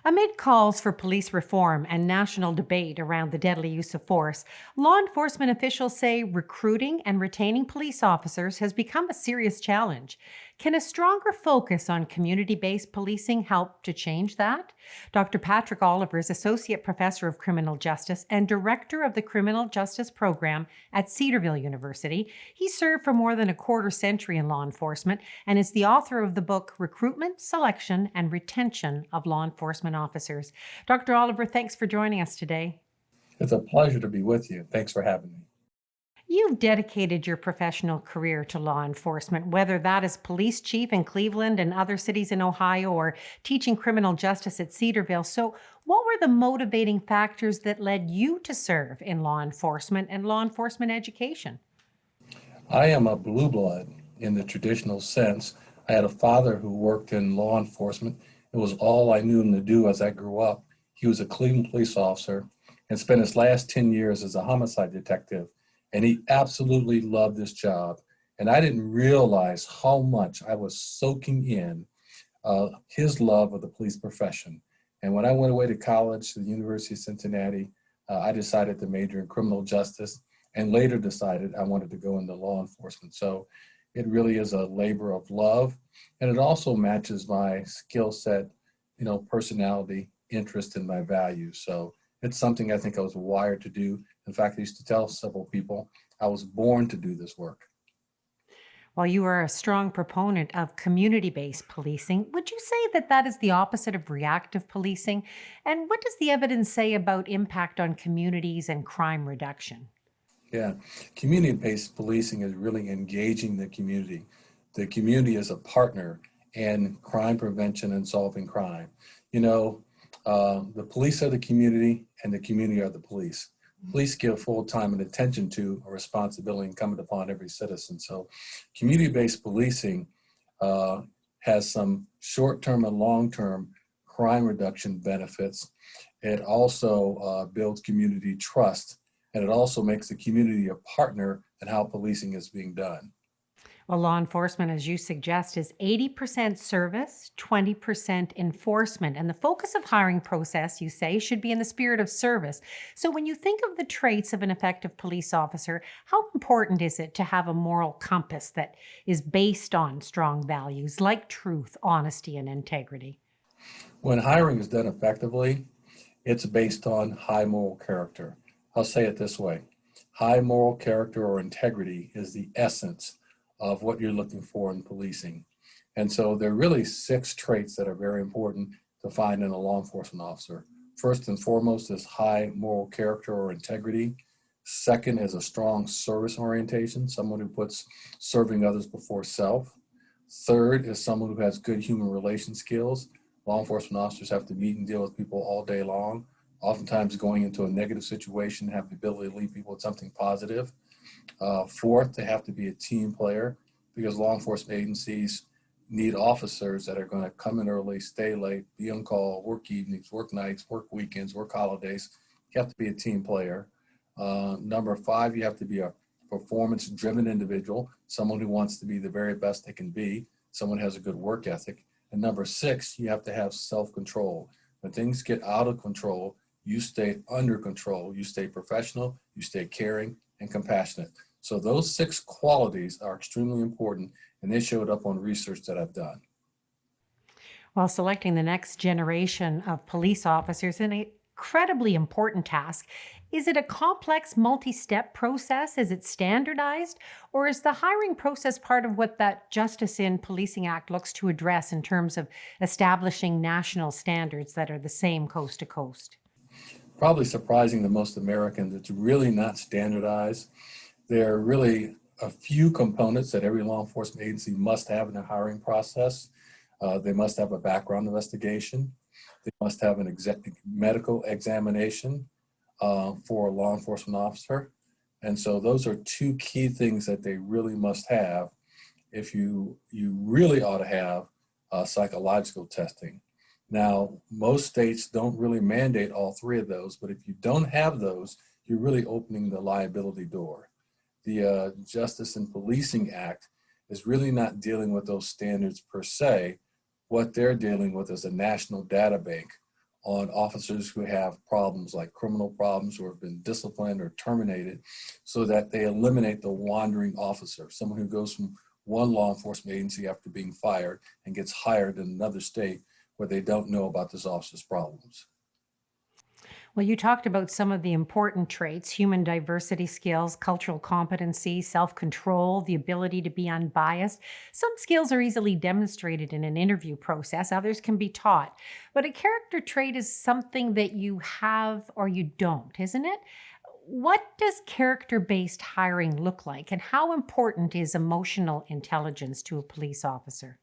Amid calls for police reform and national debate around the deadly use of force, law enforcement officials say recruiting and retaining police officers has become a serious challenge. Can a stronger focus on community based policing help to change that? Dr. Patrick Oliver is Associate Professor of Criminal Justice and Director of the Criminal Justice Program at Cedarville University. He served for more than a quarter century in law enforcement and is the author of the book Recruitment, Selection, and Retention of Law Enforcement Officers. Dr. Oliver, thanks for joining us today. It's a pleasure to be with you. Thanks for having me. You've dedicated your professional career to law enforcement, whether that is police chief in Cleveland and other cities in Ohio or teaching criminal justice at Cedarville. So, what were the motivating factors that led you to serve in law enforcement and law enforcement education? I am a blue blood in the traditional sense. I had a father who worked in law enforcement. It was all I knew him to do as I grew up. He was a Cleveland police officer and spent his last 10 years as a homicide detective. And he absolutely loved this job. And I didn't realize how much I was soaking in his love of the police profession. And when I went away to college, to the University of Cincinnati, I decided to major in criminal justice and later decided I wanted to go into law enforcement. So it really is a labor of love. And it also matches my skill set, personality, interest, and my values. So it's something I think I was wired to do. In fact, I used to tell several people I was born to do this work. While you are a strong proponent of community based policing, would you say that that is the opposite of reactive policing? And what does the evidence say about impact on communities and crime reduction? Yeah, community-based policing is really engaging the community. The community is a partner in crime prevention and solving crime. You know, the police are the community and the community are the police. Police give full time and attention to a responsibility incumbent upon every citizen. So community-based policing uh, has some short-term and long-term crime reduction benefits. It also builds community trust, and it also makes the community a partner in how policing is being done. Well, law enforcement, as you suggest, is 80% service, 20% enforcement. And the focus of hiring process, you say, should be in the spirit of service. So when you think of the traits of an effective police officer, how important is it to have a moral compass that is based on strong values like truth, honesty, and integrity? When hiring is done effectively, it's based on high moral character. I'll say it this way. High moral character or integrity is the essence of what you're looking for in policing. And so there are really six traits that are very important to find in a law enforcement officer. First and foremost is high moral character or integrity. Second is a strong service orientation, someone who puts serving others before self. Third is someone who has good human relation skills. Law enforcement officers have to meet and deal with people all day long, oftentimes going into a negative situation, have the ability to leave people with something positive. Fourth, they have to be a team player because law enforcement agencies need officers that are going to come in early, stay late, be on call, work evenings, work nights, work weekends, work holidays. You have to be a team player. Number five, you have to be a performance-driven individual, someone who wants to be the very best they can be, someone who has a good work ethic. And number six, you have to have self-control. When things get out of control, you stay under control. You stay professional, you stay caring and compassionate. So those six qualities are extremely important, and they showed up on research that I've done. While selecting the next generation of police officers, an incredibly important task. Is it a complex multi step process? Is it standardized? Or is the hiring process part of what that Justice in Policing Act looks to address in terms of establishing national standards that are the same coast to coast? Probably surprising to most Americans, it's really not standardized. There are really a few components that every law enforcement agency must have in their hiring process. They must have a background investigation. They must have an medical examination for a law enforcement officer. And so those are two key things that they really must have. If you really ought to have psychological testing. Now, most states don't really mandate all three of those, but if you don't have those, you're really opening the liability door. The Justice and Policing Act is really not dealing with those standards per se. What they're dealing with is a national data bank on officers who have problems like criminal problems or have been disciplined or terminated so that they eliminate the wandering officer, someone who goes from one law enforcement agency after being fired and gets hired in another state where they don't know about this officer's problems. Well, you talked about some of the important traits: human diversity skills, cultural competency, self control, the ability to be unbiased. Some skills are easily demonstrated in an interview process, others can be taught. But a character trait is something that you have or you don't, isn't it? What does character based hiring look like, and how important is emotional intelligence to a police officer?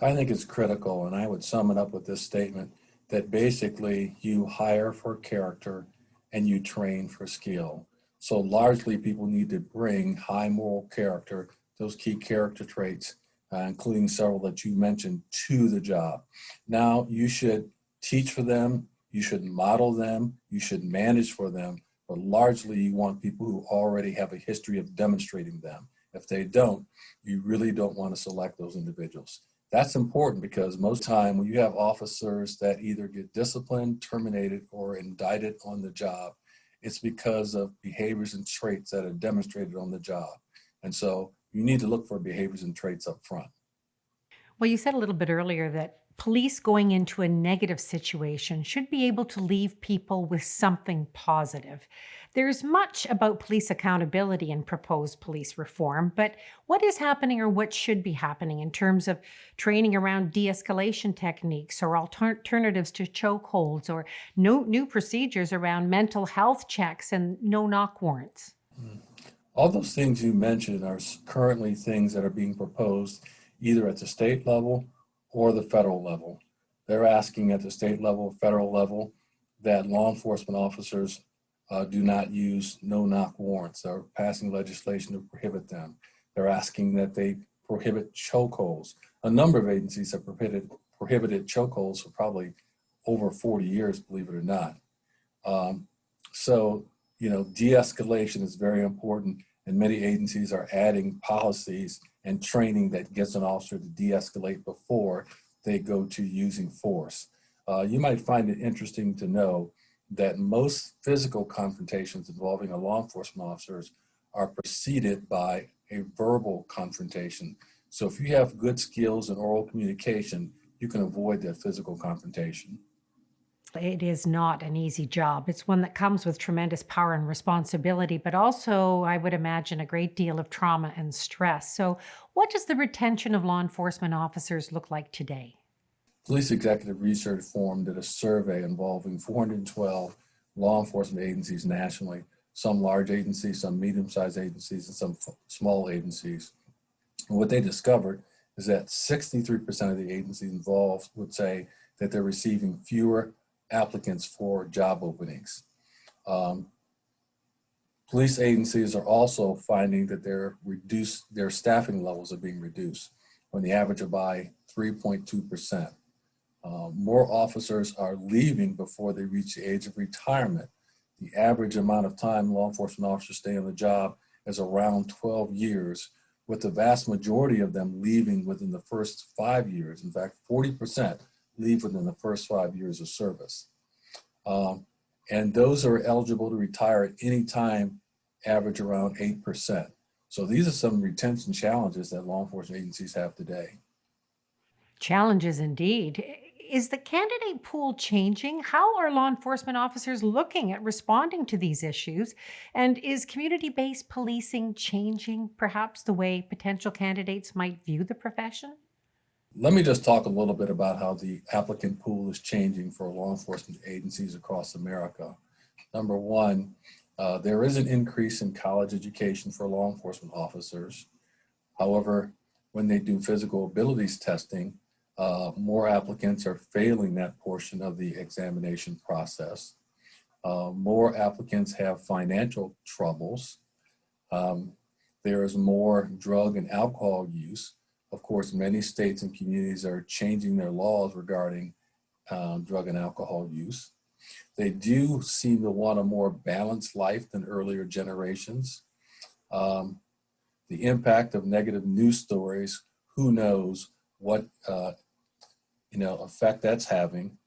I think it's critical, and I would sum it up with this statement that basically you hire for character and you train for skill. So largely people need to bring high moral character, those key character traits, including several that you mentioned, to the job. Now, you should teach for them, you should model them, you should manage for them, but largely you want people who already have a history of demonstrating them. If they don't, you really don't want to select those individuals. That's important because most time when you have officers that either get disciplined, terminated, or indicted on the job, it's because of behaviors and traits that are demonstrated on the job. And so you need to look for behaviors and traits up front. Well, you said a little bit earlier that police going into a negative situation should be able to leave people with something positive. There's much about police accountability and proposed police reform, but what is happening or what should be happening in terms of training around de escalation techniques or alternatives to chokeholds or new procedures around mental health checks and no knock warrants? All those things you mentioned are currently things that are being proposed either at the state level or the federal level. They're asking at the state level, federal level, that law enforcement officers do not use no-knock warrants. They're passing legislation to prohibit them. They're asking that they prohibit chokeholds. A number of agencies have prohibited chokeholds for probably over 40 years, believe it or not. Um, so, de-escalation is very important, and many agencies are adding policies and training that gets an officer to de-escalate before they go to using force. You might find it interesting to know that most physical confrontations involving a law enforcement officers are preceded by a verbal confrontation. So if you have good skills in oral communication, you can avoid that physical confrontation. It is not an easy job. It's one that comes with tremendous power and responsibility, but also, I would imagine, a great deal of trauma and stress. So, what does the retention of law enforcement officers look like today? Police Executive Research Forum did a survey involving 412 law enforcement agencies nationally, some large agencies, some medium-sized agencies, and some small agencies. And what they discovered is that 63% of the agencies involved would say that they're receiving fewer applicants for job openings. Um, Police agencies are also finding that their staffing levels are being reduced on the average of by 3.2%. More officers are leaving before they reach the age of retirement. The average amount of time law enforcement officers stay on the job is around 12 years, with the vast majority of them leaving within the first 5 years. In fact, 40% leave within the first 5 years of service. And those who are eligible to retire at any time average around 8%. So these are some retention challenges that law enforcement agencies have today. Challenges indeed. Is the candidate pool changing? How are law enforcement officers looking at responding to these issues? And is community based policing changing perhaps the way potential candidates might view the profession? Let me just talk a little bit about how the applicant pool is changing for law enforcement agencies across America. Number one, there is an increase in college education for law enforcement officers. However, when they do physical abilities testing, more applicants are failing that portion of the examination process. More applicants have financial troubles. Um, there is more drug and alcohol use. Of course, many states and communities are changing their laws regarding drug and alcohol use. They do seem to want a more balanced life than earlier generations. Um, the impact of negative news stories, who knows what effect that's having.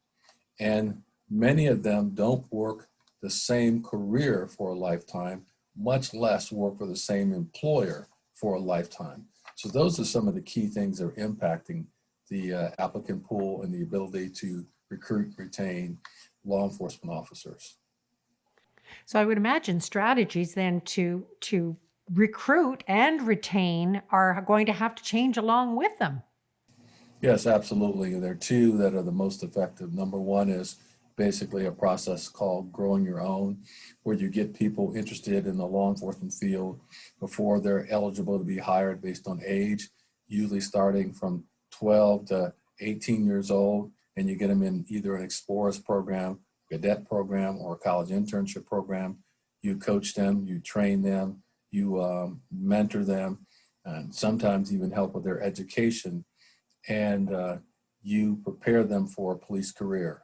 And Many of them don't work the same career for a lifetime, much less work for the same employer for a lifetime. So those are some of the key things that are impacting the applicant pool and the ability to recruit, retain law enforcement officers. So I would imagine strategies then to recruit and retain are going to have to change along with them. Yes, absolutely. There are two that are the most effective. Number one is basically a process called growing your own, where you get people interested in the law enforcement field before they're eligible to be hired based on age, usually starting from 12 to 18 years old, and you get them in either an Explorers program, cadet program, or a college internship program. You coach them, you train them, you mentor them, and sometimes even help with their education, and you prepare them for a police career.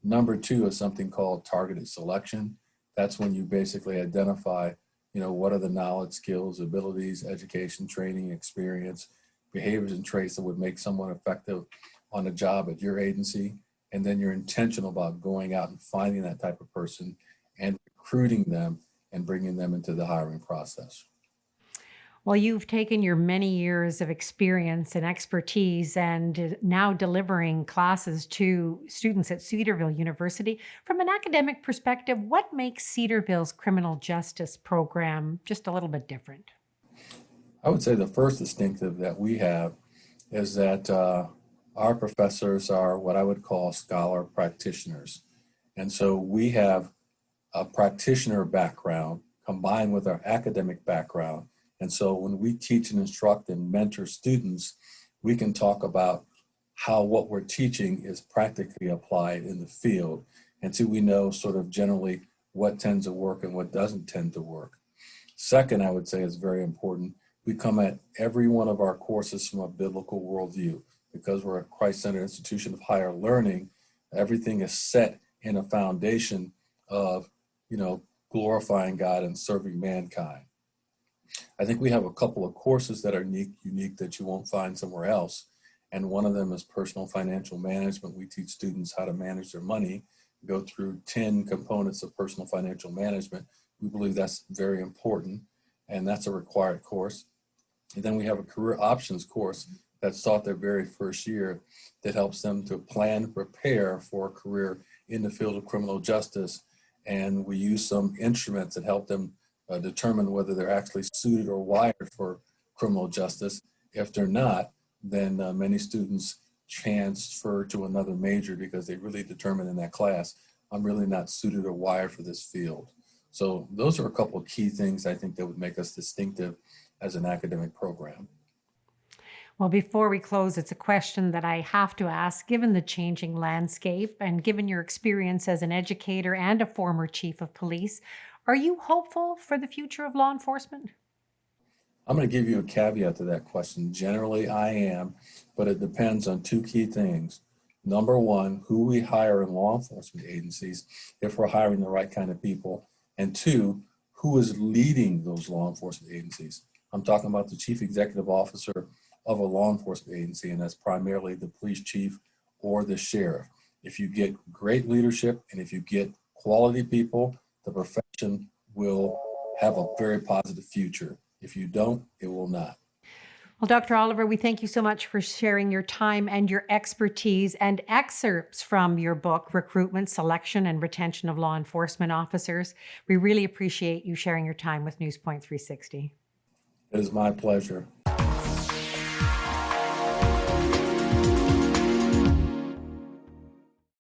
Number two is something called targeted selection. That's when you basically identify, what are the knowledge, skills, abilities, education, training, experience, behaviors, and traits that would make someone effective on a job at your agency. And then you're intentional about going out and finding that type of person and recruiting them and bringing them into the hiring process. Well, you've taken your many years of experience and expertise and now delivering classes to students at Cedarville University. From an academic perspective, what makes Cedarville's criminal justice program just a little bit different? I would say the first distinctive that we have is that our professors are what I would call scholar practitioners. And so we have a practitioner background combined with our academic background. And so when we teach and instruct and mentor students, we can talk about how what we're teaching is practically applied in the field. And so we know sort of generally what tends to work and what doesn't tend to work. Second, I would say is very important. We come at every one of our courses from a biblical worldview. Because we're a Christ-centered institution of higher learning, everything is set in a foundation of, glorifying God and serving mankind. I think we have a couple of courses that are unique that you won't find somewhere else. And one of them is personal financial management. We teach students how to manage their money, go through 10 components of personal financial management. We believe that's very important, and that's a required course. And then we have a career options course that's taught their very first year that helps them to plan, prepare for a career in the field of criminal justice. And we use some instruments that help them determine whether they're actually suited or wired for criminal justice. If they're not, then many students transfer to another major because they really determine in that class, I'm really not suited or wired for this field. So those are a couple of key things I think that would make us distinctive as an academic program. Well, before we close, it's a question that I have to ask. Given the changing landscape and given your experience as an educator and a former chief of police, are you hopeful for the future of law enforcement? I'm going to give you a caveat to that question. Generally, I am, but it depends on two key things. Number one, who we hire in law enforcement agencies, if we're hiring the right kind of people. And two, who is leading those law enforcement agencies. I'm talking about the chief executive officer of a law enforcement agency, and that's primarily the police chief or the sheriff. If you get great leadership and if you get quality people, the profession will have a very positive future. If you don't, it will not. Well, Dr. Oliver, we thank you so much for sharing your time and your expertise and excerpts from your book, Recruitment, Selection, and Retention of Law Enforcement Officers. We really appreciate you sharing your time with NewsPoint 360. It is my pleasure.